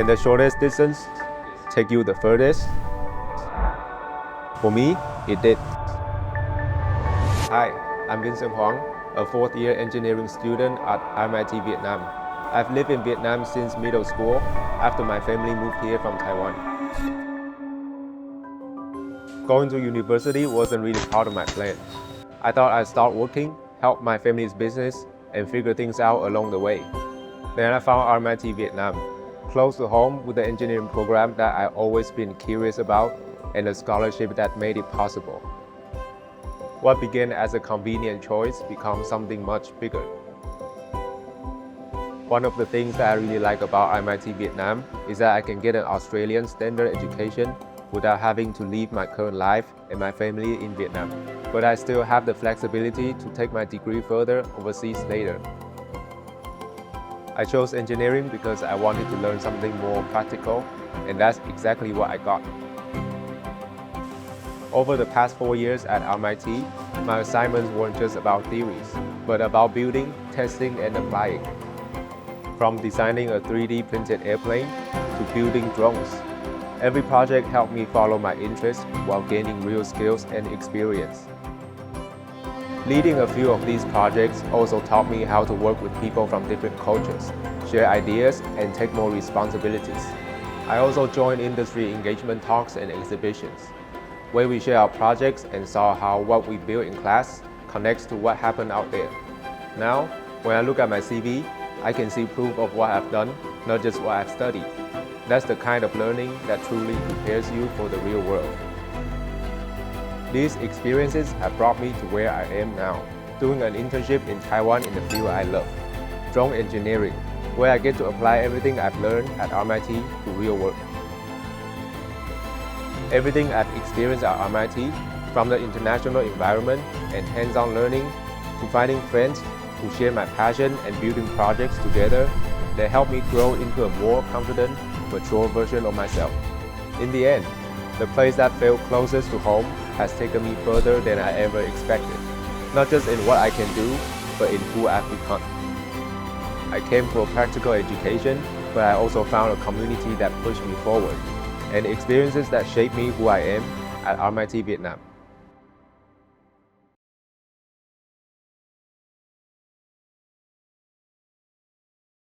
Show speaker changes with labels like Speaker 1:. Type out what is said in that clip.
Speaker 1: Can the shortest distance take you the furthest? For me, it did. Hi, I'm Vincent, a fourth-year engineering student at RMIT Vietnam. I've lived in Vietnam since middle school after my family moved here from Taiwan. Going to university wasn't really part of my plan. I thought I'd start working, help my family's business, and figure things out along the way. Then I found RMIT Vietnam, close to home with the engineering program that I've always been curious about and a scholarship that made it possible. What began as a convenient choice becomes something much bigger. One of the things that I really like about RMIT Vietnam is that I can get an Australian standard education without having to leave my current life and my family in Vietnam. But I still have the flexibility to take my degree further overseas later. I chose engineering because I wanted to learn something more practical, and that's exactly what I got. Over the past 4 years at RMIT, my assignments weren't just about theories, but about building, testing, and applying. From designing a 3D printed airplane to building drones, every project helped me follow my interest while gaining real skills and experience. Leading a few of these projects also taught me how to work with people from different cultures, share ideas, and take more responsibilities. I also joined industry engagement talks and exhibitions, where we share our projects and saw how what we built in class connects to what happened out there. Now, when I look at my CV, I can see proof of what I've done, not just what I've studied. That's the kind of learning that truly prepares you for the real world. These experiences have brought me to where I am now, doing an internship in Taiwan in the field I love, drone engineering, where I get to apply everything I've learned at RMIT to real work. Everything I've experienced at RMIT, from the international environment and hands-on learning, to finding friends who share my passion and building projects together, they help me grow into a more confident, mature version of myself. In the end, the place that felt closest to home has taken me further than I ever expected, not just in what I can do, but in who I've become. I came for practical education, but I also found a community that pushed me forward, and experiences that shaped me who I am at RMIT Vietnam.